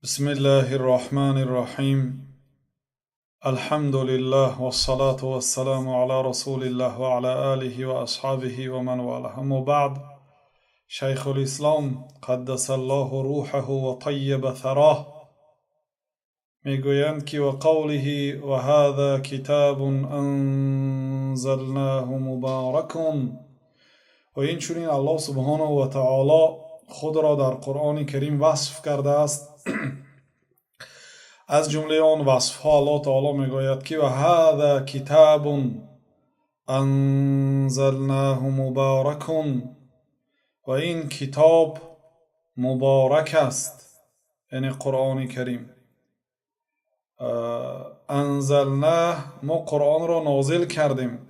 بسم الله الرحمن الرحيم. الحمد لله والصلاة والسلام على رسول الله وعلى آله وأصحابه ومن والاه. أما بعد، شيخ الإسلام قدس الله روحه وطيب ثراه میگویند که وقوله وهذا كتاب أنزلناه مبارك، و این چنین الله سبحانه و تعالی خود را در قرآن کریم وصف کرده است. از جمله آن وصف ها الله تعالی میگوید که و هذا کتاب انزلناه مبارک، و این کتاب مبارک است، یعنی قرآن کریم. انزلناه، ما قرآن را نازل کردیم.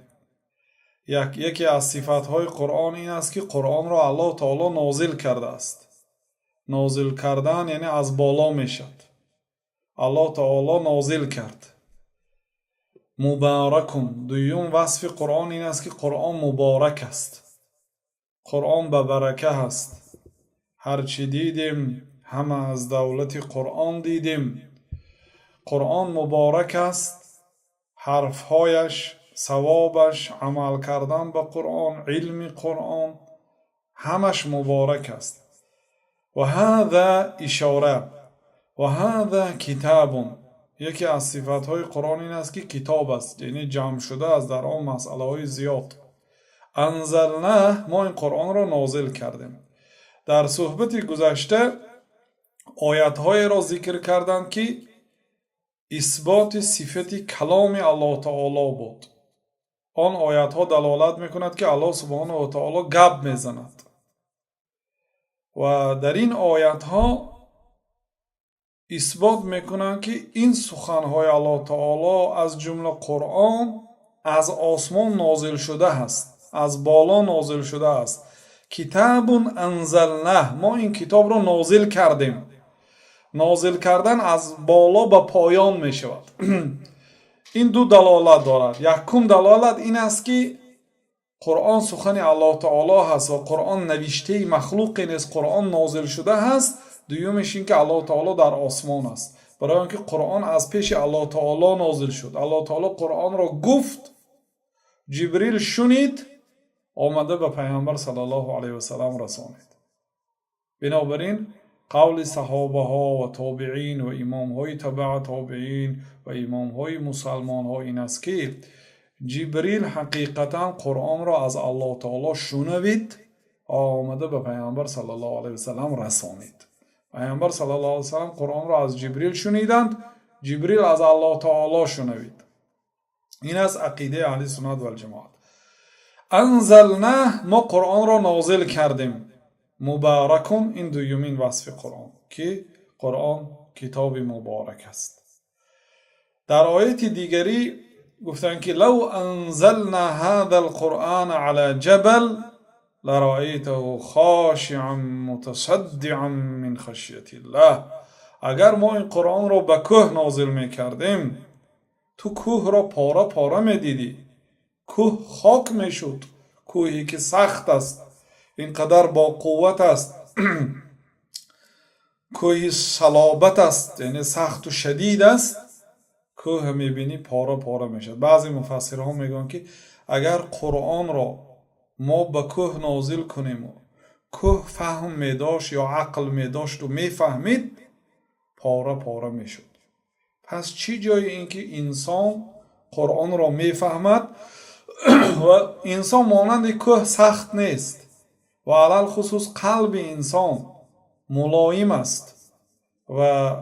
یکی از صفت های قرآن این است که قرآن را الله تعالی نازل کرده است. نازل کردن یعنی از بالا میشد. الله تعالی نازل کرد. مبارکون، دویم وصف قرآن این است که قرآن مبارک است. قرآن به برکه است. هرچی دیدیم همه از دولت قرآن دیدیم. قرآن مبارک است. حرفهایش، ثوابش، عمل کردن به قرآن، علم قرآن، همش مبارک است. و هذا اشاره، و هذا کتاب، یکی از صفتهای قرآن این است که کتاب است، یعنی جمع شده است در آن مسئله های زیاد. انزلناه، ما این قرآن را نازل کردیم. در صحبت گذشته آیتهای را ذکر کردند که اثبات صفت کلام الله تعالی بود. آن آیتها دلالت میکند که الله سبحانه و تعالی گپ میزند، و در این آیتها اثبات میکنند که این سخنهای الله تعالی از جمله قرآن از آسمان نازل شده است، از بالا نازل شده است. کتاب انزلناه، ما این کتاب را نازل کردیم. نازل کردن از بالا به پایان می شود. این دو دلالت دارد. یکم دلالت این است که قرآن سخن الله تعالی هست و قرآن نوشته مخلوق نیست، قرآن نازل شده هست. دویمش این که الله تعالی در آسمان است، برای اینکه قرآن از پیش الله تعالی نازل شد. الله تعالی قرآن را گفت، جبریل شنید، آمده به پیامبر صلی الله علیه و سلم رسانید. بنابراین قول صحابه ها و تابعین و امام های تبع تابعین و امام های مسلمان ها این است که جبریل حقیقتا قرآن را از الله تعالی شنوید، آمده به پیامبر صلی الله علیه و سلم رسانید. پیامبر صلی الله علیه و سلم قرآن را از جبریل شنیدند، جبریل از الله تعالی شنوید. این از عقیده اهل سنت و الجماعت. انزلناه، ما قرآن را نازل کردیم. مبارکون، این دومین وصف قرآن که قرآن کتاب مبارک است. در آیت دیگری گفتن که لو انزلنا هذا القرآن على جبل لرأيته خاشعا متصدعا من خشیة الله. اگر ما این قرآن را به کوه نازل میکردیم، تو کوه را پاره پاره میدیدی، کوه خاک میشد. کوهی که سخت است، اینقدر با قوت است، کوهی صلابت است، یعنی سخت و شدید است، کوه میبینی پاره پاره میشد. بعضی مفسرها میگن که اگر قرآن را ما به کوه نازل کنیم و کوه فهم میداشت یا عقل میداشت و میفهمید، پاره پاره میشد. پس چی جای این که انسان قرآن را میفهمد و انسان مانند کوه سخت نیست، و علل خصوص قلب انسان ملایم است و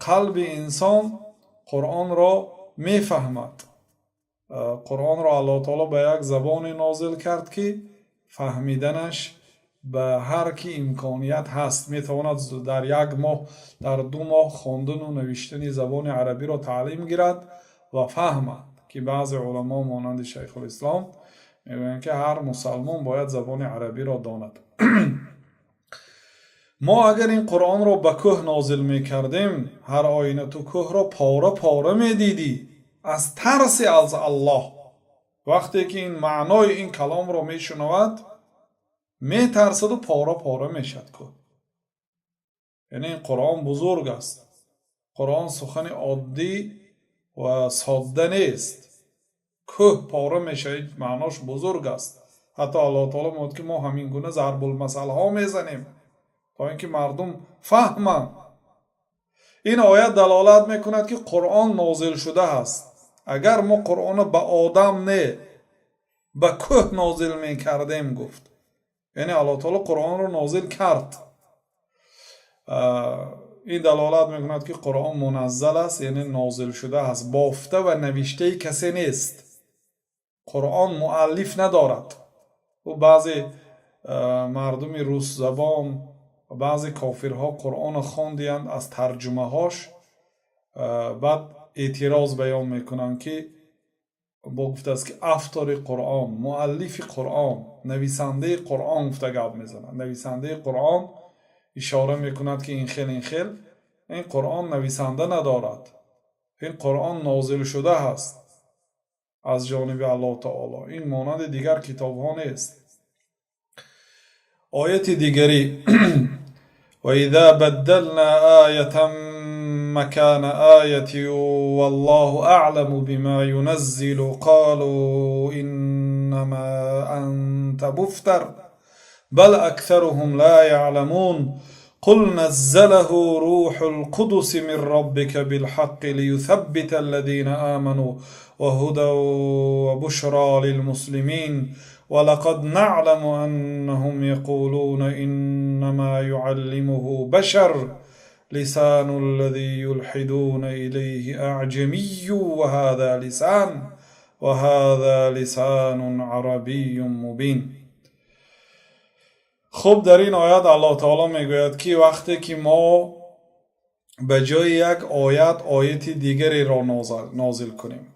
قلب انسان قرآن را میفهمد. قرآن را الله تعالی به یک زبان نازل کرد که فهمیدنش به هر کی امکانیت هست میتواند در یک ماه، در 2 ماه خواندن و نوشتن زبان عربی را تعلیم گیرد و فهمد. که بعض علما مانند شیخ الاسلام میگویند که هر مسلمان باید زبان عربی را داند. ما اگر این قرآن را به کوه نازل میکردیم، هر آینه تو کوه را پاره پاره میدیدی از ترس از الله. وقتی که این معنای این کلام را میشنود، میترسد و پاره پاره میشد کوه. یعنی این قرآن بزرگ است. قرآن سخن عادی و ساده نیست. کوه پاره میشه، معناش بزرگ است. حتی الله تعالی میگه که ما همین گونه ضرب المثل ها میزنیم تا اینکه مردم فهمن. این آیت دلالت میکند که قرآن نازل شده است. اگر ما قرآن به آدم نه به کوه نازل میکردیم گفت، یعنی الله تعالی قرآن رو نازل کرد. این دلالت میکند که قرآن منزل است، یعنی نازل شده است. بافته و نوشته کسی نیست. قرآن مؤلف ندارد. و بعضی مردم روس زبان و بعضی کافرها قرآن خواندند از ترجمه هاش، بعد اعتراض بیان میکنند که با گفته است که افطار قرآن، مؤلف قرآن، نویسنده قرآن گفته گپ میزنند. نویسنده قرآن اشاره میکند که این قرآن نویسنده ندارد. این قرآن نازل شده است از جانب الله تعالی. این مانند دیگر کتاب ها نیست. آیت دیگری و اذا بدلنا آیة مکان آیة والله اعلم بما ينزل قالوا انما انت مفتر بل اکثرهم لا يعلمون قل نزله روح القدس من ربك بالحق ليثبت الذين آمنوا وهدى وبشرى للمسلمين ولقد نعلم أنهم يقولون إنما يعلمه بشر لسان الذي يلحدون إليه أعجمي وهذا لسان عربي مبين. خب در این آیت الله تعالی میگوید که وقتی که ما به جای یک آیت دیگری را نازل کنیم،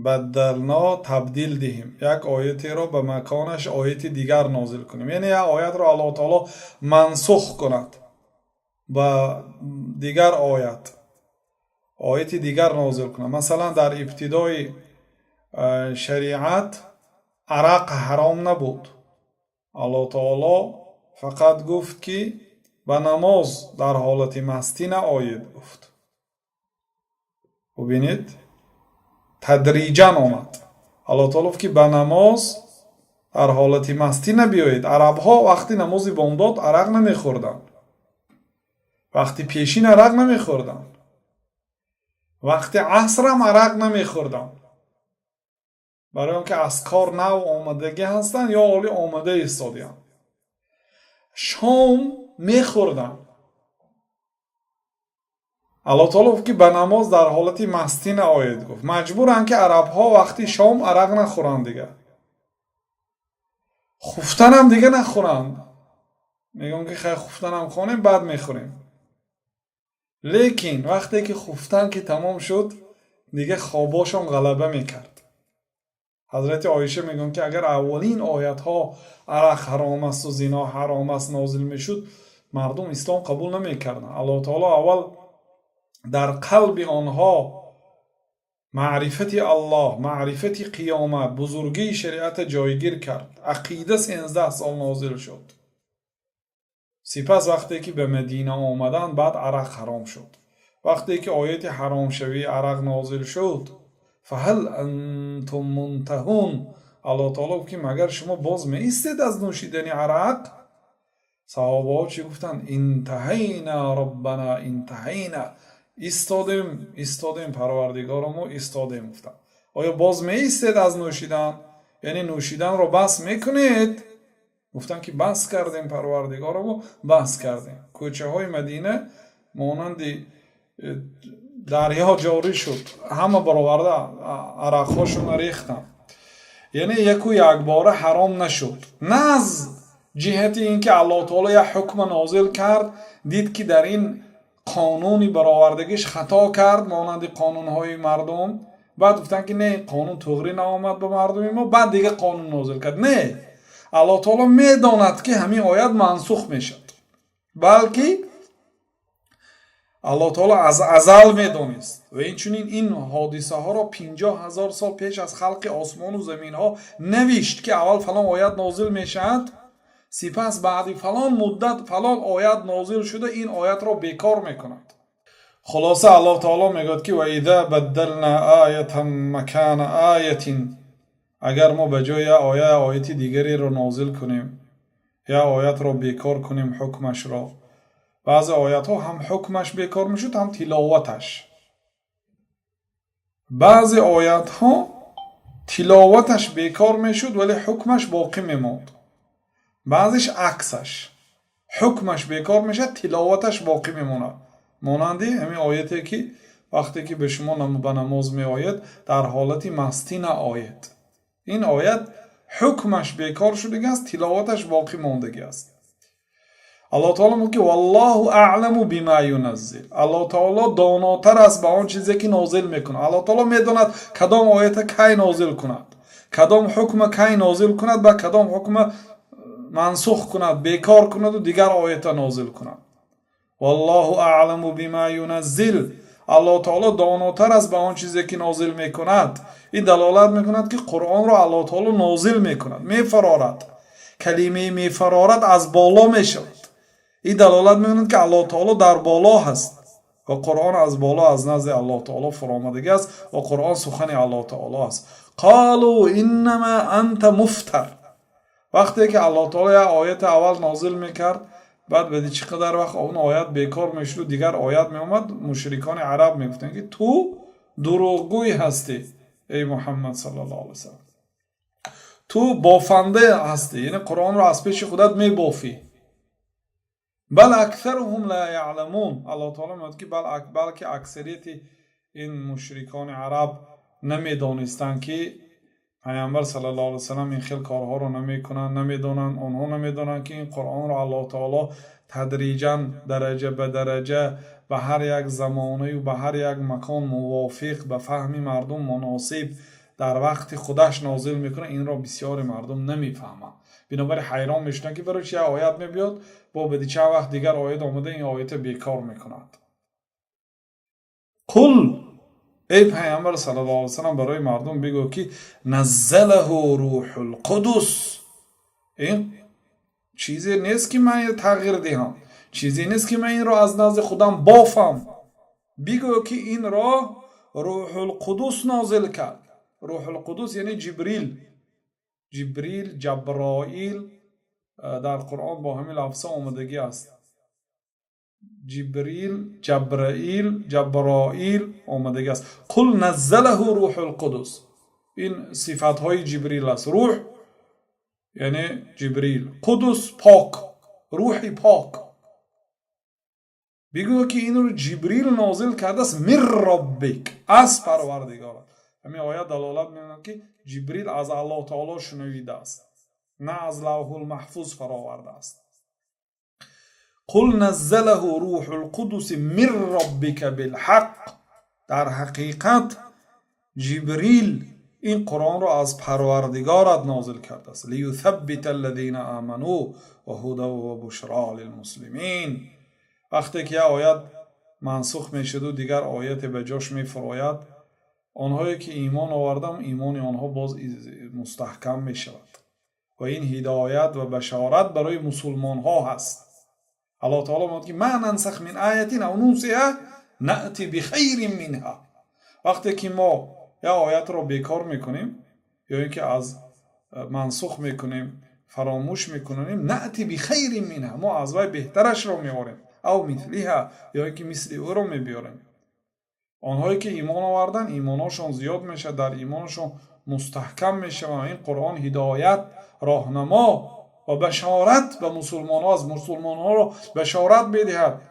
بدلنا تبدیل دهیم، یک آیتی را به مکانش آیت دیگر نازل کنیم، یعنی یک آیت را الله تعالی منسوخ کند به دیگر آیت دیگر نازل کند. مثلا در ابتدای شریعت عرق حرام نبود. الله تعالی فقط گفت که به نماز در حالت مستی نآیید گفت. ببینید تدریجا آمد. الله تعالی گفت که به نماز در حالت مستی نبیایید. عرب ها وقتی نماز بامداد عرق نمیخوردن، وقتی پیشین عرق نمیخوردن، وقتی عصر هم عرق نمیخوردن، برای آنکه از کار نو آمدگی هستن یا عالی آمده ایستادیان. شام میخوردن. الله تعالی گفت که به نماز در حالت مستی نآیید گفت. مجبورن که عرب ها وقتی شام عرق نخورن دیگه، خفتن هم دیگه نخورن. میگن که خیلی خفتن هم خونیم بعد میخوریم. لیکن وقتی که خفتن که تمام شد دیگه خواباشون غلبه میکرد. حضرت عایشه میگن که اگر اولین آیت ها عرق حرام است و زنا حرام است نازل میشد، مردم اسلام قبول نمیکردن. الله تعالی اول در قلب آنها معرفت الله، معرفت قیامت، بزرگی شریعت جایگیر کرد. عقیده 13 سال نازل شد. سپس وقتی که به مدینه آمدن بعد عرق حرام شد. وقتی که آیت حرام شوی عرق نازل شد، فهل انتم منتهون، الله تعالی که مگر شما باز می ایستید از نوشیدن عرق؟ صحابه ها چی گفتن؟ انتهینا ربنا انتهینا، ایستادیم پروردگار ما ایستادیم. گفتن آیا باز می ایستید از نوشیدن؟ یعنی نوشیدن رو بس میکنید؟ گفتن که بس کردیم پروردگار ما بس کردیم. کوچه های مدینه مانند دریا جاری شد، همه برآورده عرق هاشون ریختن. یعنی یک باره حرام نشد. نه از جهت اینکه الله تعالی یک حکم نازل کرد دید که در این قانونی برآوردگیش خطا کرد مانند قانونهای مردم، بعد گفتن که نه قانون تغییر نآمد به مردم ما بعد دیگه قانون نازل کرد. نه، الله تعالی میداند که همین آیت منسوخ میشد، بلکه الله تعالی از ازل میدانست و اینچنین این حادثه ها را 50,000 سال پیش از خلق آسمان و زمین ها نوشت که اول فلان آیت نازل میشد، سپس بعد فلان مدت فلان آیت نازل شده این آیت را بیکار میکند. خلاصه الله تعالی میگوید که و اذا بدلنا آیه مکان آیه، اگر ما به جای آیت دیگری را نازل کنیم یا آیت را بیکار کنیم حکمش را، بعض آیت ها هم حکمش بیکار میشد هم تلاوتش. بعض آیت ها تلاوتش بیکار میشد ولی حکمش باقی میموند. بعضش عکسش، حکمش بیکار میشه تلاوتش باقی میمونه. مانند همین آیتی که وقتی که به شما به نماز می آید در حالت مستی نآید، این آیت حکمش بیکار شده است، تلاوتش باقی ماندگی است. الله تعالی میگه والله اعلم بما ينزل، الله تعالی داناتر است به آن چیزی که نازل میکنه. الله تعالی میداند کدام آیت کی نازل کند، کدام حکم کی نازل کند، با کدام حکم منسوخ کند، بیکار کند و دیگر آیت نازل کند. والله اعلم بما ينزل، الله تعالی داناتر است به آن چیزی که نازل میکند. این دلالت میکند که قرآن را الله تعالی نازل میکند، میفرارد، کلمه میفرارد از بالا میشود. این دلالت میکند که الله تعالی در بالا هست و قرآن از بالا از نزد الله تعالی فرآمدگی است و قرآن سخن الله تعالی است. قالوا انما انت مفتر، وقتی که الله تعالی آیت اول نازل میکرد بعد بدی چقدر وقت اون آیت بیکار میشد و دیگر آیت میومد، مشرکان عرب میگفتن که تو دروغگوی هستی ای محمد صلی الله علیه وسلم، تو بافنده هستی، یعنی قرآن رو از پیش خودت میبافی. بل اکثرهم لا یعلمون، الله تعالی میگه که بلکه اکثریت این مشرکان عرب نمیدانستند که پیامبر صلی الله علیه وسلم این خیل کارها رو نمیکنن، نمیدونن، آنها نمیدونن که این قرآن رو الله تعالی تدریجا درجه به درجه به هر یک زمانه و به هر یک مکان موافق به فهم مردم مناسب در وقت خودش نازل میکنه. این را بسیار مردم نمیفهمن، بنابراین حیران میشن که برای چه آیت میبیاد با بدی چه وقت دیگر آیت آمده این آیت بیکار میکند. قل، ای پیامبر صلی الله علیه وسلم برای مردم بگو که نزله روح القدس، این چیزی نیست که من تغییر دهم، چیزی نیست که من این را از نزد خودم بافم. بگو که این را روح القدس نازل کرد. روح القدس یعنی جبرائیل در قرآن با همین لفظ آمدگی است. جبرائیل آمدگی است. قل نزله روح القدس، این صفت های جبریل است. روح یعنی جبریل، قدس پاک، روحی پاک. بگو که این رو جبریل نازل کرده است من ربک، از پروردگارت. همین آیه دلالت می‌کند که جبریل از الله تعالی شنویده است، نه از لوح المحفوظ فراورده است. قل نزله روح القدس من ربک بالحق، در حقیقت جبریل این قرآن را از پروردگارت نازل کرده است. لیثبت الذین آمنوا و هدی و بشری للمسلمین. وقتی که آیت منسوخ میشد و دیگر آیت به جاش میفراید، آنهایی که ایمان آوردن ایمان آنها باز مستحکم میشود و این هدایت و بشارت برای مسلمان ها هست. الله تعالی میگه که ما ننسخ من آیه او ننسیها نأتی بخیر منها، وقتی که ما یا آیت را بیکار میکنیم یا اینکه از منسوخ میکنیم، فراموش میکنیم، نأتی بخیر منها، ما از وی بهترش را میاریم، او مثلها، یا اینکه مثل او را میبیاریم. آنهایی که ایمان آوردن ایمانشون زیاد میشه، در ایمانشون مستحکم میشه و این قرآن هدایت، راهنما و بشارت به مسلمان ها، از مسلمان ها را بشارت میدهد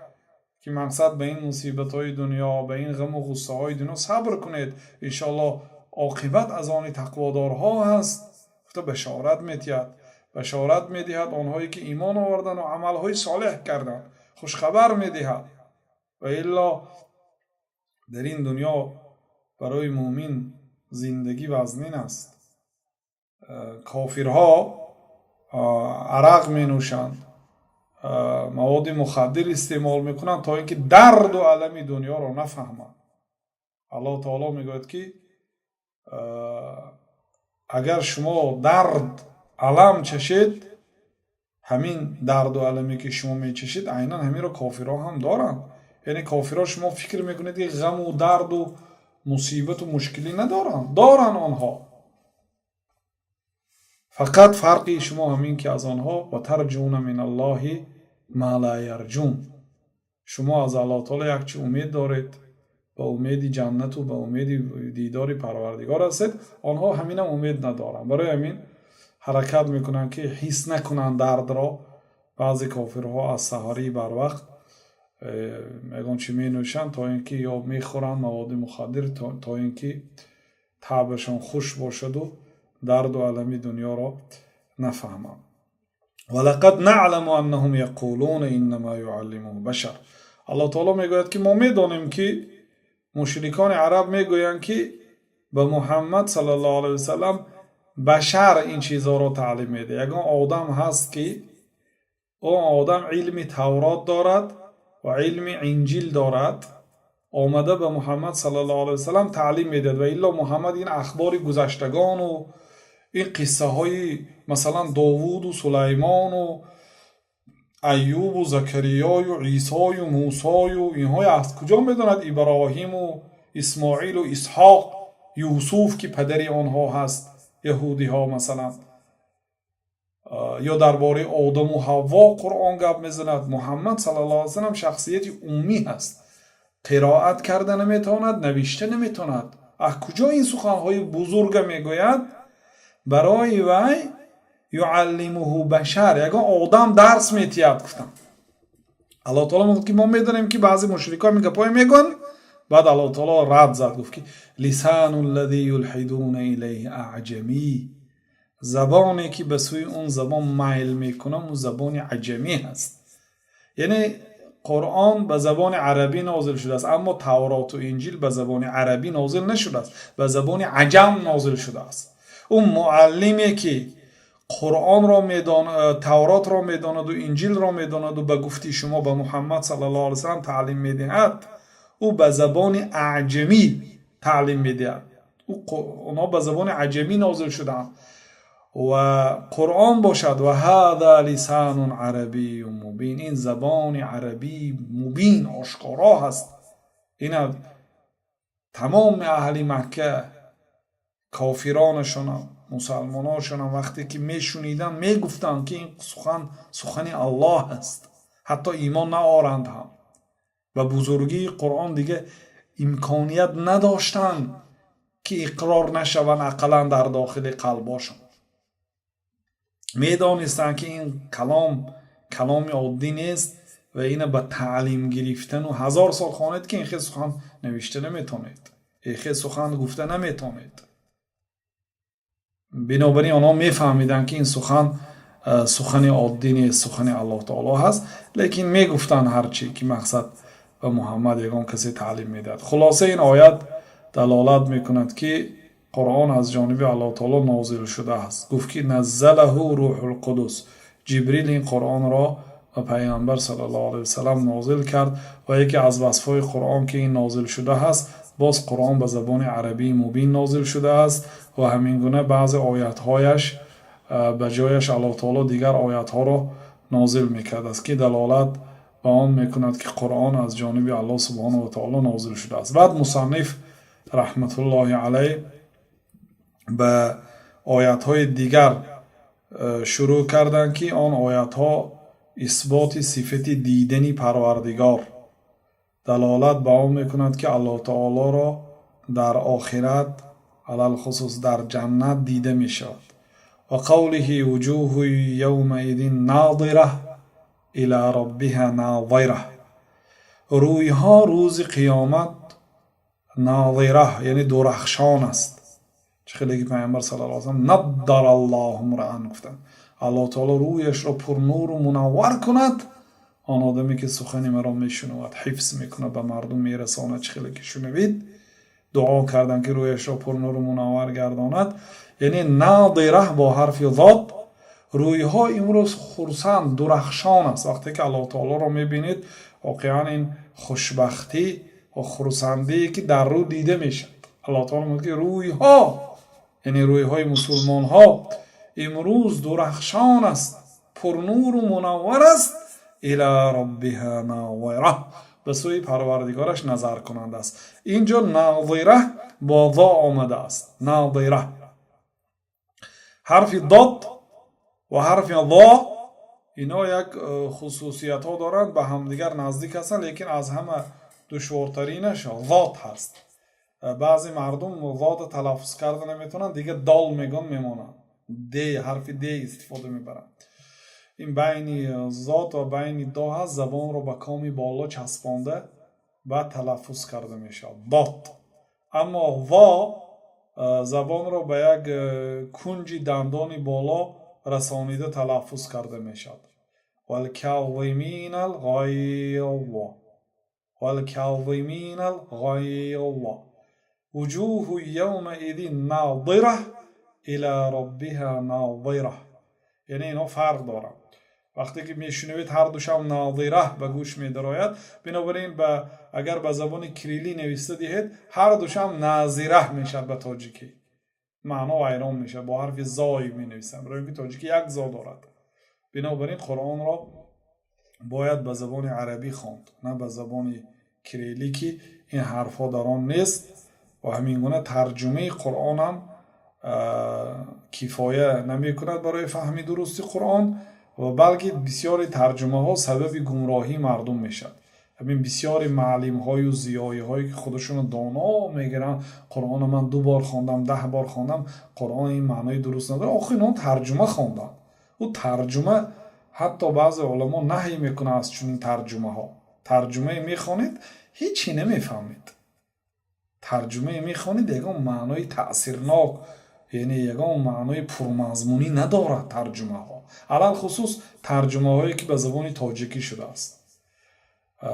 که مقصد به این مصیبت های دنیا، به این غم و غصه های دنیا صبر کنید، انشاءالله عاقبت از آن تقوادارها هست. گفته بشارت میدهد آنهایی که ایمان آوردن و عمل های صالح کردن، خوشخبر میدهد. و الا در این دنیا برای مؤمن زندگی وزنین است. کافرها عرق می نوشند، مواد مخدر استعمال میکنند تا اینکه درد و علم دنیا را نفهمند. الله تعالی میگوید که اگر شما درد علم چشید، همین درد و علمی که شما میچشید عینا همین رو کافرها هم دارن. یعنی کافرها شما فکر میکنید که غم و درد و مصیبت و مشکلی دارن آنها. فقط فرقی شما همین که از آنها و ترجون من الله ما لا یرجون، شما از الله تعالی یک چی امید دارید، با امید جنت و با امید دیدار پروردگار هستید، آنها همین امید ندارن. برای همین حرکت میکنن که حس نکنن درد را. بعضی کافرها از سحری بر وقت میگن چی می نوشن تا اینکه یا میخورن مواد مخدر تا اینکه طبعشان خوش باشد و درد و علم دنیا را نفهمن. ولقد نعلم انهم یقولون انما یعلمه بشر. الله تعالی میگوید که ما میدانیم که مشرکان عرب میگویند که به محمد صلی الله علیه وسلم بشر این چیزها را تعلیم میده. یگان آدم هست که اون آدم علم تورات دارد و علم انجیل دارد، آمده به محمد صلی الله علیه وسلم تعلیم میداد. و الا محمد این اخبار گذشتگان و این قصه های مثلا داوود و سلیمان و ایوب و زکریا و عیسی و موسی و اینها از کجا میداند؟ ابراهیم و اسماعیل و اسحاق، یوسف که پدری آنها هست یهودی ها مثلا، یا درباره آدم و حوا قرآن گپ میزند. محمد صلی الله علیه وسلم شخصیت امی هست، قرائت کرده نمیتواند، نوشته نمیتواند. از کجا این سخنهای بزرگ میگوید؟ برای وی یعلمه بشر، یگان آدم درس میتید. گفتم الله تعالی میگه که ما میدونیم که بعضی مشرکان میگن میگن، بعد الله تعالی رد زد گفت که لسان الذی یلحدون الیه اعجمی، زبانی که به سوی اون زبان میل میکنم اون زبان عجمی هست. یعنی قرآن به زبان عربی نازل شده است، اما تورات و انجیل به زبان عربی نازل نشده است، به زبان عجم نازل شده است. اون معلمی که قرآن را میداند، تورات را میداند و انجیل را میداند و به گفتی شما به محمد صلی الله علیه وسلم تعلیم میدهد، او به زبان اعجمی تعلیم میدهد. اونا به زبان عجمی نازل شدند و قرآن باشد. و هذا لسان عربی مبین، این زبان عربی مبین آشکارا هست. این تمام اهل مکه کافرانشون مسلماناشون وقتی که میشنیدن میگفتن که این سخن الله است، حتی ایمان نآورند هم. و بزرگی قرآن دیگه امکانیت نداشتن که اقرار نشون اقلا در داخل قلباشون. میدانستن که این کلام عادی نیست و اینه به تعلیم گرفتن و 1000 سال خواند که این خیلی سخن نوشته نمیتونید، این خیلی سخن گفته نمیتونید. بنابراین آنها میفهمیدن که این سخن عادی نیست، سخن الله تعالی هست، لیکن میگفتن هرچی که مقصد به محمد یگان کسی تعلیم میداد. خلاصه این آیت دلالت میکند که قرآن از جانب الله تعالی نازل شده است. گفت که نزله روح القدس، جبریل این قرآن را و پیامبر صلی الله علیه وسلم نازل کرد. و یکی از وصفهای قرآن که این نازل شده است، باز قرآن به زبان عربی مبین نازل شده است و همین گونه بعض آیات‌هایش به جایش الله تعالی دیگر آیات‌ها را نازل میکرد است که دلالت به آن میکند که قرآن از جانب الله سبحانه و تعالی نازل شده است. بعد مصنف رحمت الله علیه به آیات‌های دیگر شروع کردند که آن آیات‌ها اثبات صفت دیدنی پروردگار، دلالت به آن میکند که الله تعالی را در آخرت علل خصوص در جنت دیده می شود. و قوله وجوه یومئذ ناظره الی ربها ناظره، رویها روز قیامت ناظره یعنی درخشان است. خیلی پیامبر صلی الله علیه و سلم نضر الله امرأ گفتن الله تعالی رویش را پر نور و منور کند. آن آدمی که سخن مرا میشنود حفظ میکنه به مردم میرساند. خیلی که شنوید دعا کردن که رویش را پر نور و منور گرداند. یعنی ناظره با حرف ضاد، رویها امروز خرسند درخشان است. وقتی که الله تعالی را میبینید واقعا این خوشبختی و خرسندی که در رو دیده میشه. الله تعالی میگه که رویها، یعنی رویهای مسلمان ها امروز درخشان است، پرنور و منور است الی ربها ناظره، به سوی پروردگارش نظر کننده است. اینجا ناظره با ضا آمده است، ناظره. حرف ضاد و حرف ضا اینا یک خصوصیت ها دارند، به همدیگر نزدیک هستند، لیکن از همه دشوارترینش ضاد هست. بعضی مردم ضاد تلفظ کردن نمیتونن، دیگه دال میگن میمونن، دی، حرف دی استفاده میبرن. این بین ضاد و بین دا هست، زبان رو به کامی بالا چسبانده بعد تلفظ کرده میشه ضاد. اما ضا زبان رو به یک کنج دندانی بالا رسانیده تلفظ کرده میشد. والکاظمین الغیظ والکاظمین الغیظ وجوه یومئذ ناظره الی ربها ناظره. یعنی اینا فرق دارن. وقتی که میشنوید هر دوشم ناظره به گوش میدراید، بنابراین اگر به زبان کریلی نوشته دهید هر دوشم ناظره میشد به تاجیکی، معنا ویران میشه، با حرف زای می نویسن، برای اینکه تاجیکی یک زا دارد. بنابراین قرآن را باید به زبان عربی خواند، نه به زبان کریلی که این حرفا در آن نیست. و همین گونه ترجمه قرآن هم کفایه نمی کند برای فهم درستی قرآن، و بلکه بسیاری ترجمه ها سبب گمراهی مردم میشد. همین بسیاری معلم های و زیایی هایی که خودشون دانا میگیرن، قرآن من 2 بار خواندم، 10 بار خواندم، قرآن این معنای درست نداره، آخه اینا ترجمه خواندن. او ترجمه حتی بعضی علما نهی میکنه از چنین ترجمه ها. ترجمه میخوانید هیچی نمیفهمید، ترجمه میخوانید یگان معنای تأثیرناک، یعنی یگان معنای پرمضمونی ندارد ترجمه ها، علل خصوص ترجمه هایی که به زبان تاجیکی شده است.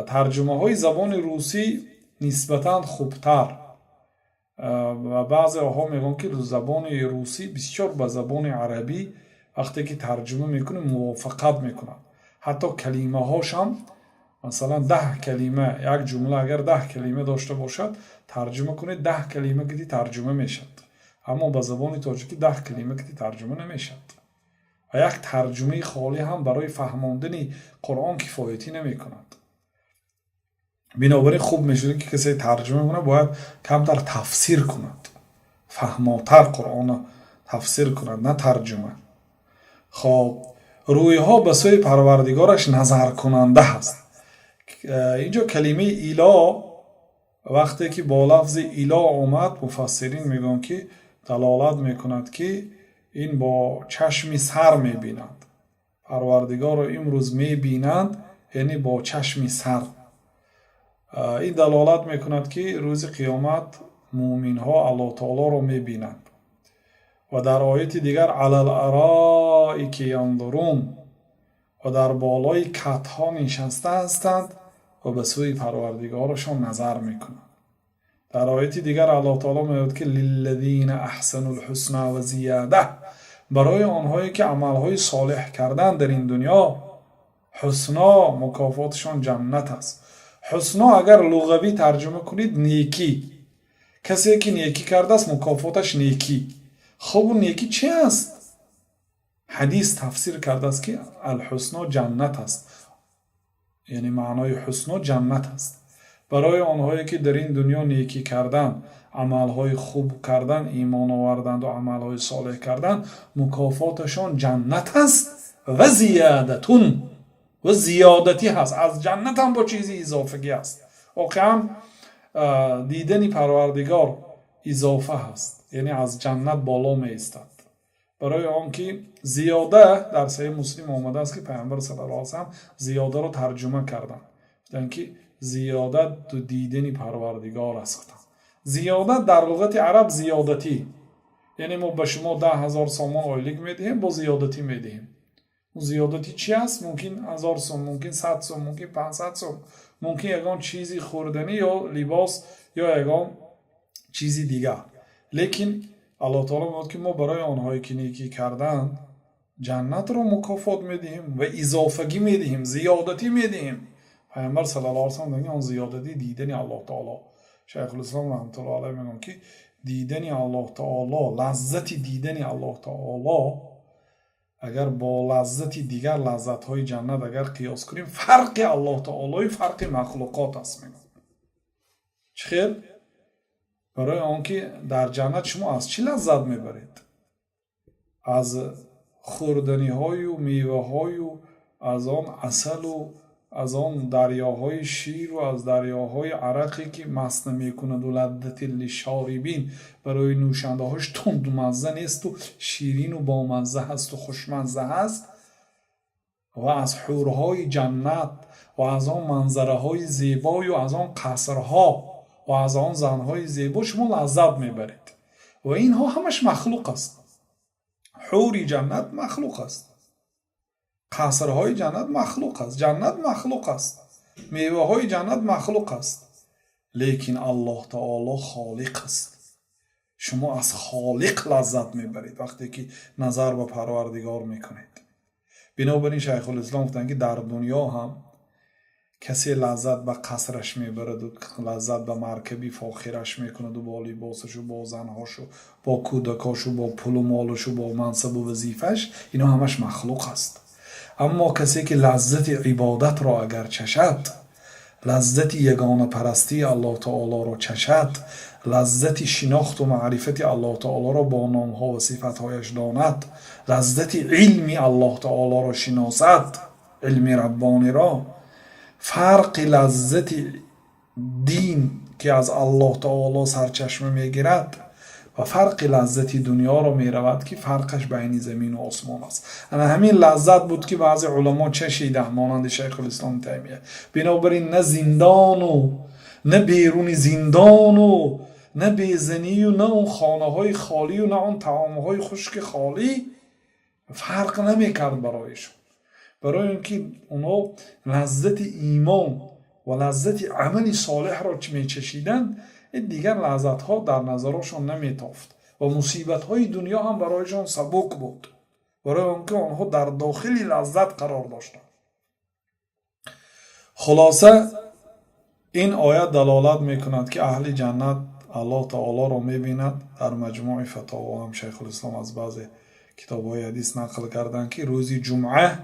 ترجمه های زبان روسی نسبتاً خوبتر، و بعضی ها میگن که زبان روسی بسیار به زبان عربی وقتی که ترجمه میکنه موافقت میکنه. حتی کلمه هاش هم مثلا 10 کلمه، یک جمله اگر 10 کلمه داشته باشد، ترجمه کنید 10 کلمه که ترجمه میشد، اما به زبان تاجیکی 10 کلمه که ترجمه نمیشد. و یک ترجمه خالی هم برای فهماندن قرآن کفایتی نمی کند. بنابراین خوب میشه که کسی ترجمه کنه باید کمتر تفسیر کند، فهماتر قرآن تفسیر کند، نه ترجمه. خب روی ها به سوی پروردگارش نظر کننده هست. اینجا کلمه ایلا وقتی که با لفظ ایلا آمد، مفسرین میگن که دلالت میکند که این با چشم سر میبینند، پروردگار را امروز میبینند، یعنی با چشم سر. این دلالت میکند که روز قیامت مومین ها الله تعالی را میبینند. و در آیت دیگر علی الارائک ینظرون، و در بالای کت ها نشسته هستند و به سوی پروردگارشان نظر میکنند. در آیت دیگر الله تعالی میگوید که للذین احسنوا الحسنى و زیاده، برای آنهایی که عملهای صالح کردن در این دنیا، حسنا مکافاتشان جنت است. حسنا اگر لغوی ترجمه کنید نیکی، کسی که نیکی کرده است مکافاتش نیکی. خب نیکی چی است؟ حدیث تفسیر کرده است که الحسنا جنت است، یعنی معنای حسنا جنت است. برای آنهایی که در این دنیا نیکی کردن، عملهای خوب کردن، ایمان آوردند و عملهای صالح کردن، مکافاتشان جنت است و زیادتون، و زیادتی هست. از جنت هم با چیزی اضافگی است. واقعا دیدن پروردگار اضافه هست، یعنی از جنت بالا می ایستد. برای آنکه زیاده در صحیح مسلم آمده است که پیامبر صلی الله علیه و سلم زیاده رو ترجمه کردن، گفتن که زیادت دو دیدن پروردگار است. زیادت در لغت عرب زیادتی، یعنی ما به شما 10,000 سوم آیلیک میدهیم، با زیادتی میدهیم. اون زیادتی چی است؟ ممکن 1000 سوم، ممکن 100 سوم، ممکن 500 سوم، ممکن یگان چیزی خوردنی یا لباس یا یگان چیزی دیگر. لیکن الله تعالی میگه که ما برای آنهایی که نیکی کردند جنت رو مکافات میدهیم و اضافگی میدهیم، زیادتی میدهیم. پیامبر صلی الله علیه و سلم میگه اون زیادتی دیدن الله تعالی. شیخ الاسلام رحمت الله علیه میگه که دیدن الله تعالی، لذت دیدن الله تعالی اگر با لذتی دیگر لذت های جنت اگر قیاس کنیم فرق الله تعالی فرق مخلوقات است. میگم چه خیر؟ برای آنکه در جنت شما از چی لذت میبرید؟ از خوردنی های و میوه های و از آن عسل و از آن دریاهای شیر و از دریاهای عرقی که مست نمیکند و لذت للشاربین، برای نوشنده هاش تند و مزه نیست و شیرین و بامزه هست و خوشمزه هست. و از حورهای جنت و از آن منظره های زیبا و از آن قصرها و از آن زنهای زیبا شما لذت میبرید و اینها همش مخلوق است. حوری جنت مخلوق است، قصرهای جنت مخلوق است، جنت مخلوق است، میوه های جنت مخلوق است، لیکن الله تعالی خالق است. شما از خالق لذت میبرید وقتی که نظر به پروردگار میکنید. بنابراین شیخ الاسلام گفتن که در دنیا هم کسی لذت به قصرش میبرد و لذت به مرکبی فاخرش میکند و با لباسش و با زنهاش و با کودکاش و با پول و مالش و با منصب و وظیفش، اینا همش مخلوق است. اما کسی که لذت عبادت را اگر چشد، لذت یگانه پرستی الله تعالی را چشد، لذت شناخت و معرفت الله تعالی را با نامها و صفتهایش داند، لذت علم الله تعالی را شناسد، علم ربانی را، فرق لذت دین که از الله تعالی سرچشمه میگیرد و فرق لذت دنیا را میرود که فرقش بین زمین و آسمان است. همین لذت بود که بعضی علما چشیدن مانند شیخ الاسلام تیمیه. بنابراین نه زندان و نه بیرون زندان و نه بیزنی و نه اون خانه های خالی و نه اون طعام های خشک خالی فرق نمیکرد برایشون. برای اینکه اونا لذت ایمان و لذت عمل صالح را که میچشیدن، دیگر لذت ها در نظرشون نمیتافت و مصیبت های دنیا هم برایشون سبک بود، برای اینکه آنها در داخلی لذت قرار داشتند. خلاصه این آیت دلالت میکند که اهل جنت الله تعالی را میبیند. در مجموع فتاوا هم شیخ الاسلام از بعض کتاب‌های حدیث نقل کردند که روزی جمعه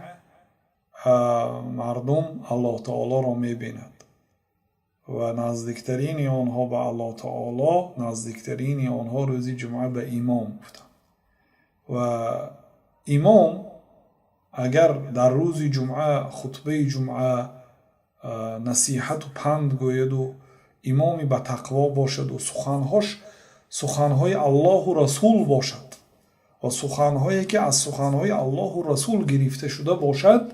مردم الله تعالی را میبیند و نزدیکترین آنها به الله تعالی، نزدیکترین آنها روزی جمعه به امام گفتند. و امام اگر در روز جمعه خطبه جمعه نصیحت و پند گوید و امامی به تقوا باشد و سخنهاش سخنهای الله و رسول باشد و سخنهایی که از سخنهای الله و رسول گرفته شده باشد،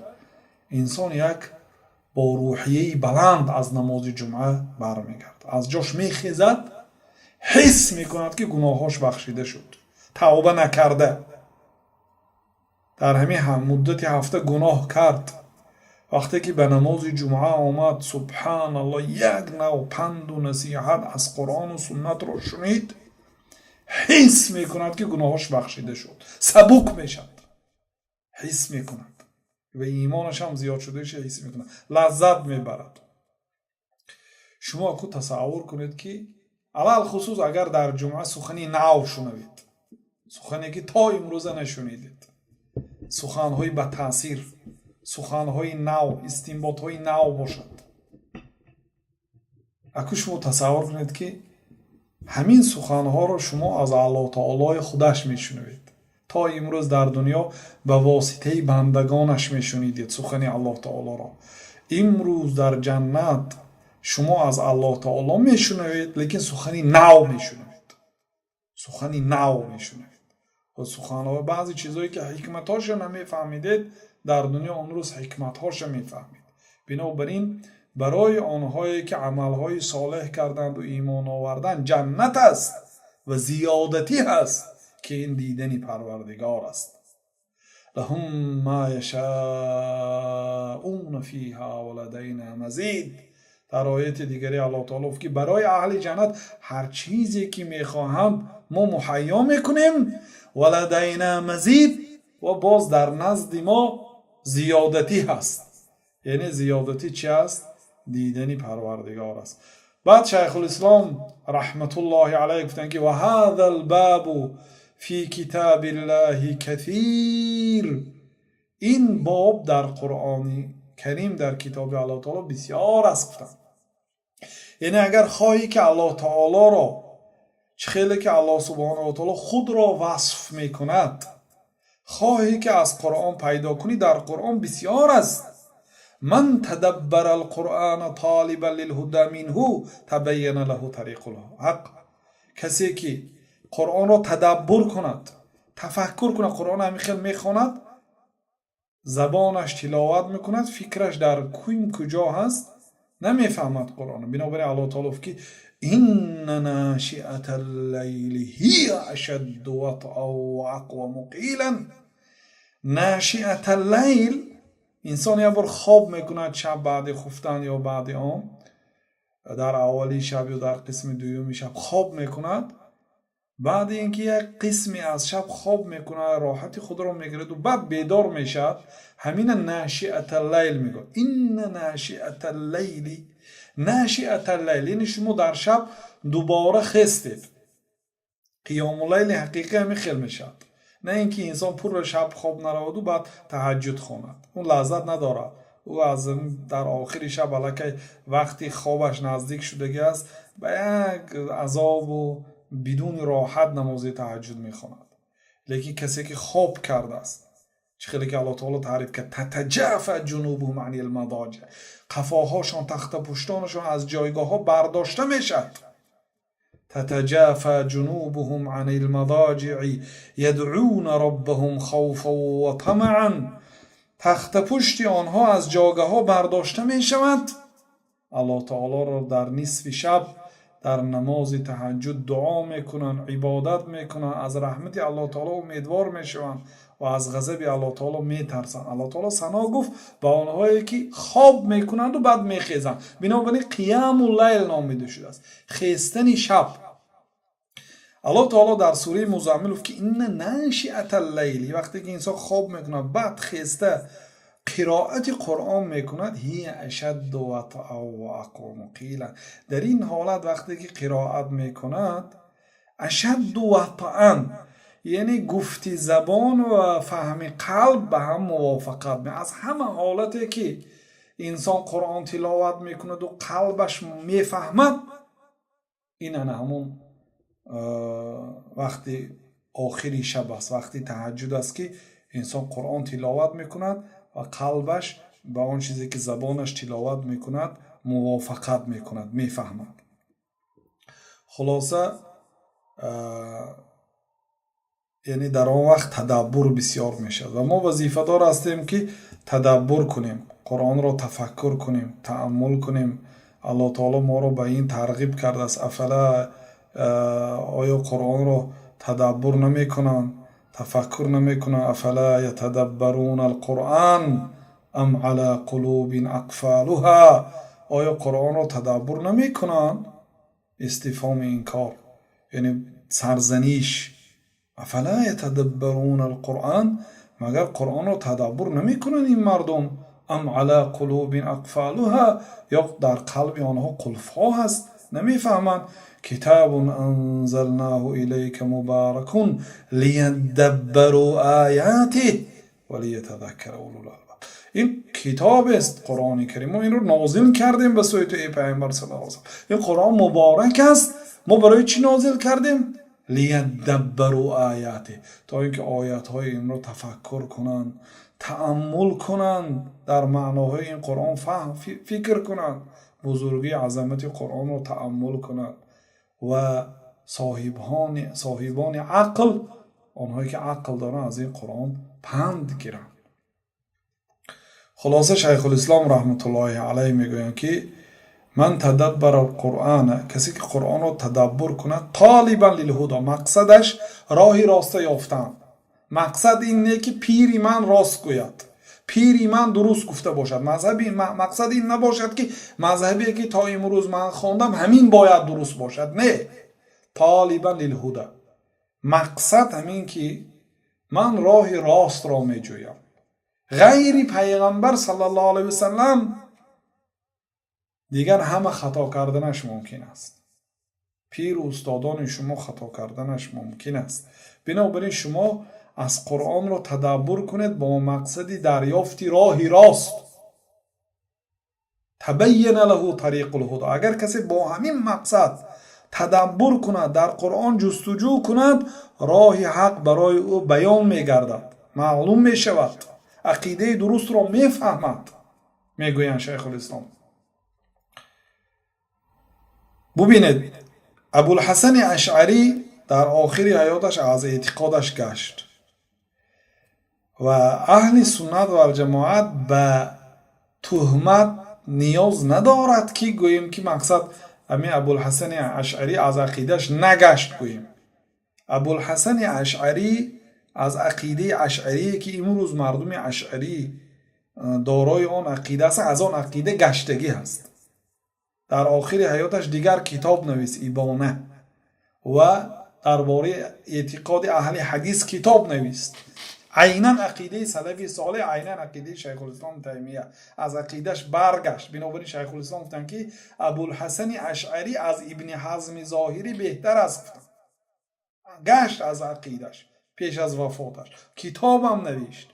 انسان یک با روحیه بلند از نماز جمعه برمیگرد، از جاش میخیزد، حس میکند که گناهاش بخشیده شد، توبه نکرده، در همین مدت هفته گناه کرد. وقتی که به نماز جمعه آمد سبحان الله یک نوع پند و نصیحت از قرآن و سنت را شنید، حس میکند که گناهاش بخشیده شد، سبک میشد، حس میکند و ایمانش هم زیاد شده شه، حس میکند، لذت میبرد. شما اکو تصور کنید که علال خصوص اگر در جمعه سخنی نو شنوید، سخنی که تا امروزه نشنیدید، سخنهای با تاثیر، سخنهای نو، استنباطهای نو باشد، اکو شما تصور کنید که همین سخنها را شما از الله تعالی خودش میشنوید، تا امروز در دنیا به واسطه بندگانش میشنیدید سخن الله تعالی را. امروز در جنت شما از الله تعالی میشنوید، لیکن سخنی نو میشنوید، سخنی نو میشنوید و سخنها بعضی چیزایی که حکمتاش نمیفهمیدید در دنیا امروز حکمتاش میفهمید. بنابراین برای آنهایی که عملهای صالح کردند و ایمان آوردند جنت است و زیادتی هست که این دیدنی پروردگار است. لهم ما یشاءون فیها ولدینا مزید. در آیت دیگری الله تعالی گفت که برای اهل جنت هر چیزی که میخواهند ما مهیا میکنیم، ولدینا مزید، و باز در نزد ما زیادتی هست. یعنی زیادتی چی است؟ دیدنی پروردگار است. بعد شیخ الاسلام رحمت الله علیه گفتن که و هذا الباب فی کتاب الله کثیر این باب در قرآن کریم در کتاب الله تعالی بسیار است گفتن. یعنی اگر خواهی که الله تعالی را خیلی که الله سبحانه و تعالی خود را وصف میکند، خواهی که از قرآن پیدا کنی، در قرآن بسیار است. من تدبر القرآن طالبا للهدى منه تبین له طریق الحق. کسی که قرآن را تدبر کند، تفکر کند، قرآن همین خیلی میخواند، زبانش تلاوت میکند، فکرش در کجا هست نمیفهمد قرآن. بنابراین الله تعالی که این ناشئة اللیل هی اشد وطئا و اقوم قیلا. ناشئة اللیل، انسان یک بار خواب میکند شب بعد خفتن یا بعد آن، در اولی شب یا در قسم دومی شب خواب میکند، بعد اینکه یک قسمی از شب خواب میکند راحتی خود را میگیرد و بعد بیدار میشد، همین ناشئة اللیل میگه. این ناشئة اللیل، ناشئة اللیل یعنی شما در شب دوباره خستید. قیام اللیل حقیقی همین خیل میشد، نه اینکه انسان پر شب خواب نرود و بعد تهجد خواند، اون لذت ندارد. او از در آخر شب الکی وقتی خوابش نزدیک شدگی است به یک عذاب و بدون راحت نماز تهجد میخواند. لیکن کسی که خواب کرده است، خیلی که الله تعالی تعریف کرد تتجافى جنوبهم عن المضاجع، قفاهاشان، تخت پشتانشان از جایگاه ها برداشته میشد. تتجافى جنوبهم عن المضاجع يدعون ربهم خوفا و طمعا. تخت پشت آنها از جایگاه ها برداشته می شود. الله تعالی را در نصف شب در نماز تهجد دعا میکنن، عبادت میکنن، از رحمت الله تعالی امیدوار میشوند و از غضب الله تعالی میترسن. الله تعالی ثنا گفت به آنهایی که خواب میکنند و بعد میخیزند. بنابراین قیام اللیل نامیده شده است، خیستن شب. الله تعالی در سوره مزمل گفت که این ناشئة اللیل، وقتی که انسان خواب میکنه بعد خیسته قرائت قرآن میکند، هی اشد وطئا و اقوم قیلا. در این حالت وقتی که قرائت میکند اشد وطئا یعنی گفتی زبان و فهم قلب به هم موافقت می. از همه حالتی که انسان قرآن تلاوت میکند و قلبش میفهمد، این همون وقتی آخری شب است، وقتی تهجد است که انسان قرآن تلاوت میکند و قلبش با اون چیزی که زبانش تلاوت میکند موافقت میکند، میفهمد. خلاصه یعنی در آن وقت تدبر بسیار میشد و ما وظیفه دار هستیم که تدبر کنیم، قرآن را تفکر کنیم، تأمل کنیم. الله تعالی ما را به این ترغیب کرده است. افلا آیا قرآن را تدبر نمی کنند، تفکر نمی کنند؟ افلا یتدبرون القرآن ام علی قلوب اقفالها. آیا قرآن را تدبر نمی کنند؟ استفهام انکار یعنی سرزنش. افلا یتدبرون القرآن، مگر قرآن را تدبر نمی کنند این مردم؟ ام علی قلوب اقفالها، یا در قلب آنها قلف ها هست نمی فهمند. کتاب انزلناه الیک مبارک لیدبروا آیاته ولیتذکر اولو الالباب. این کتاب است، قرآن کریم. ما این رو نازل کردیم به سوی تو ای پیامبر صلی الله علیه و سلم. این قرآن مبارک است. ما برای چی نازل کردیم؟ لیدبروا آیاته، تا اینکه آیات های این رو تفکر کنند، تأمل کنند، در معناهای این قرآن فکر کنند، بزرگی عظمت قرآن رو تأمل کنند و صاحبان عقل، آنهایی که عقل دارن، از این قرآن پند گیرند. خلاصه شیخ الاسلام رحمت الله علیه میگویند که من تدبر القرآن، کسی که قرآن رو تدبر کنه، طالبا للهدى، مقصدش راهی راسته یافتن. مقصد اینه که پیری من راست گوید، پیری من درست گفته باشد. مقصد این نباشد که مذهبی که تا امروز من خواندم همین باید درست باشد. نه، طالبا للهدى، مقصد همین که من راه راست را می جویم. غیر پیغمبر صلی الله علیه و سلم دیگر همه خطا کردنش ممکن است. پیر و استادان شما خطا کردنش ممکن است. بنابراین شما از قرآن رو تدبر کنید با مقصد دریافتی راهی راست. تبین له طریق الهدی. اگر کسی با همین مقصد تدبر کند، در قرآن جستجو کند، راه حق برای او بیان میگردد، معلوم میشود، عقیده درست را میفهمد. میگویند شیخ الاسلام. ببینید ابوالحسن اشعری در آخر حیاتش از اعتقادش گشت و اهل سنت و جماعت به تهمت نیاز ندارد که گوییم که مقصد همین ابوالحسن اشعری از عقیدش نگشت. گوییم ابوالحسن اشعری از عقیده اشعری که امروز مردم اشعری دارای آن عقیده است، از آن عقیده گشتگی هست. در آخر حیاتش دیگر کتاب نویس ابانه و درباره اعتقاد اهل حدیث کتاب نویست. عیناً عقیده سلفی صالح، عیناً عقیده شیخ الاسلام تیمیه از عقیدش برگشت. بنابراین شیخ الاسلام گفتن که ابوالحسن اشعری از ابن حزم ظاهری بهتر است، گشت از عقیدش پیش از وفاتش، کتاب هم نوشت.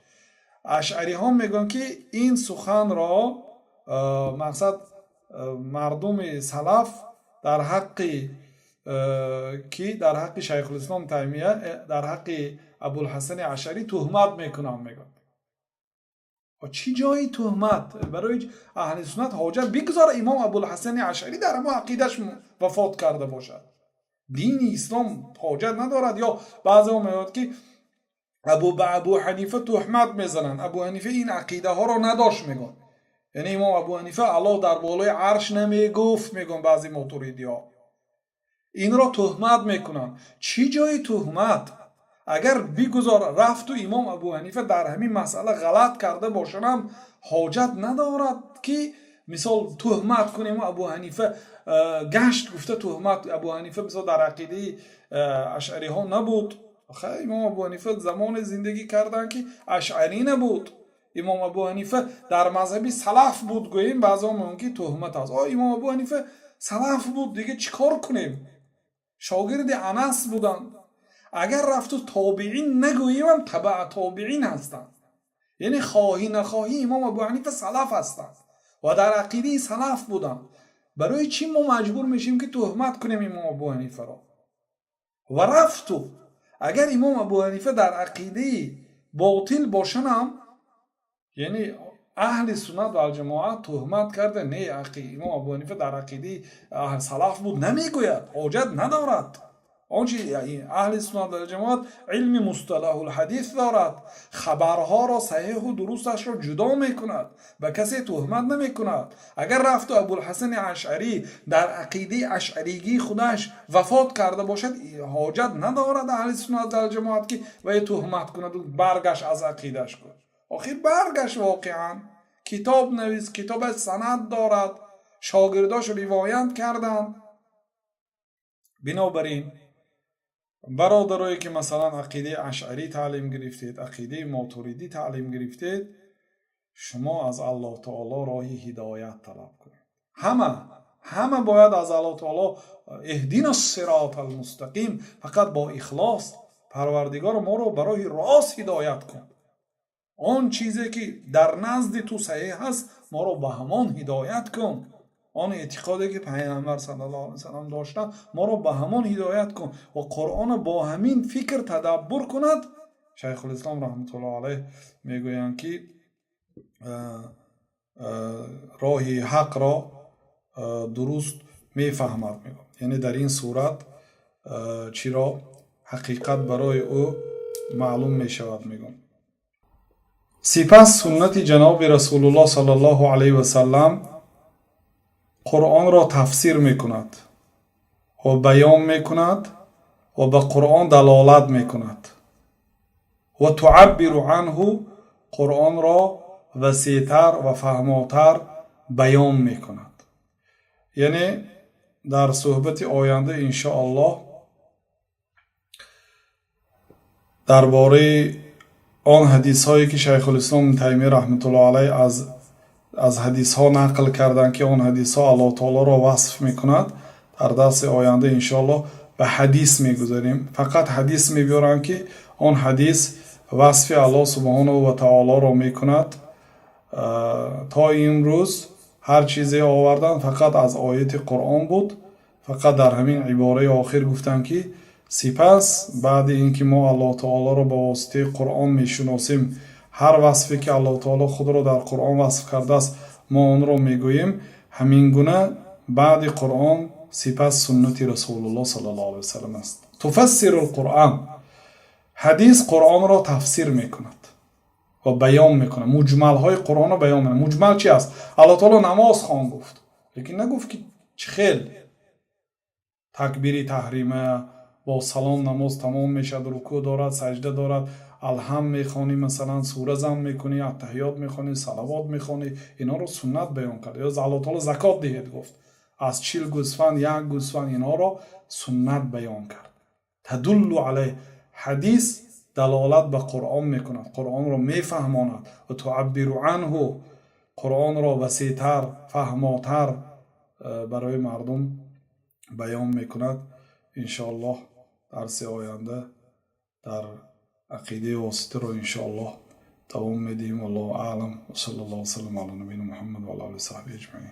اشعری ها میگن که این سخن را مقصد مردم سلف در حق در حق شیخ الاسلام تیمیه، در حق ابوالحسن اشعری تهمت میکنن. میگن چی جایی تهمت؟ برای اهل سنت حاجت بگذاره امام ابوالحسن اشعری در اما عقیدش وفات کرده باشد، دین اسلام حاجت ندارد. یا بعضی ها میگن که ابو حنیفه تهمت میزنن، ابو حنیفه این عقیده ها را نداشت. میگن یعنی امام ابو حنیفه الله در بالای عرش نمیگفت. میگن بعضی ماتوریدی ها این را تهمت میکنن. چی جای تهمت؟ اگر بگذار رفت و امام ابو حنیفه در همین مسئله غلط کرده باشنم، حاجت ندارد که مثال تهمت کنیم ابو حنیفه گشت گفته تهمت. ابو حنیفه مثال در عقیده اشعری ها نبود. آخه امام ابو حنیفه زمان زندگی کردن که اشعری نبود. امام ابو حنیفه در مذهبی سلف بود. گوییم بعضا میگن که تهمت است. امام ابو حنیفه سلف بود، دیگه چیکار کنیم؟ شاگرد انس بودن. اگر رفت و تابعین نگوییم هم تبع تابعین هستند، یعنی خواهی نخواهی امام ابو حنیفه سلف هستند و در عقیده سلف بودن. برای چی ما مجبور میشیم که تهمت کنیم امام ابو حنیفه را؟ و رفت و اگر امام ابو حنیفه در عقیده باطل باشنم، یعنی اهل سنت و جماعت تهمت کرده نه امام ابو حنیفه در عقیده سلف بود، نمیگوید، حاجت ندارد. آنچه اهل سنت و جماعت علم مصطلح الحدیث دارد، خبرها را صحیح و درستش را جدا میکند، به کسی تهمت نمیکند. اگر رفت ابوالحسن اشعری در عقیده اشعریگی خودش وفات کرده باشد، حاجت ندارد اهل سنت و جماعت که وی تهمت کند و برگشت از عقیدش کند. آخر برگشت واقعا کتاب نویس، کتاب سند دارد، شاگرداش روایت کردند. بنابراین برادرایی که مثلا عقیده اشعری تعلیم گرفتید، عقیده ماتوریدی تعلیم گرفتید، شما از الله تعالی راهی هدایت طلب کنید. همه باید از الله تعالی اهدینا الصراط المستقیم، فقط با اخلاص پروردگار ما رو برای راست هدایت کن. آن چیزی که در نزد تو صحیح هست ما رو به همان هدایت کن. آن اعتقادی که پیامبر صلی الله علیه و سلم داشتن ما رو به همان هدایت کن و قرآن با همین فکر تدبر کند. شیخ الاسلام رحمت الله علیه میگویند که راه حق را درست میفهمد. یعنی در این صورت چرا حقیقت برای او معلوم میشود. میگم سپس سنت جناب رسول الله صلی الله علیه و سلم قرآن را تفسیر میکند و بیان میکند و به قرآن دلالت میکند و تعبر عنه، قرآن را وسیع‌تر و فهماتر بیان میکند. یعنی در صحبت آینده انشاءالله درباره آن حدیث هایی که شیخ الاسلام تیمیه رحمت الله علیه از حدیث ها نقل کردند که آن حدیث ها الله تعالی را وصف میکند، در درس آینده انشاءالله به حدیث میگذاریم. فقط حدیث میبیارن که آن حدیث وصف الله سبحانه و تعالی را میکند. تا امروز هر چیزی آوردن فقط از آیت قرآن بود. فقط در همین عباره آخر گفتن که سپس بعد اینکه ما الله تعالی را با واسطه قرآن میشناسیم، هر وصفی که الله تعالی خود را در قرآن وصف کرده است ما آن را میگوییم. همین گونه بعد قرآن سپس سنت رسول الله صلی الله علیه وسلم است. تفسر القرآن، حدیث قرآن را تفسیر میکند و بیان میکنه، مجمل های قرآن را بیان میکنه. مجمل چی است؟ الله تعالی نماز خوان گفت، لیکن نگفت که چه خیل تکبیری تحریمه، با سلام نماز تمام میشد، رکوع دارد، سجده دارد، الحمد میخوانی، مثلا سوره زم میکنی، التحیات میخوانی، صلوات میخوانی. اینا رو سنت بیان کرد. یا الله تعالی زکات دهید گفت، از 40 گوسفند 1 گوسفند، اینا رو سنت بیان کرد. تدل علیه، حدیث دلالت به قرآن میکند، قرآن را میفهماند و تعبیر عنه، قرآن را وسیع‌تر فهماتر برای مردم بیان میکند. انشاءالله درس آینده در عقیده واسطه رو انشاءالله دوام میدیم. والله اعلم و صلی الله وسلم علی نبینا محمد و علی آله و صحبه اجمعین.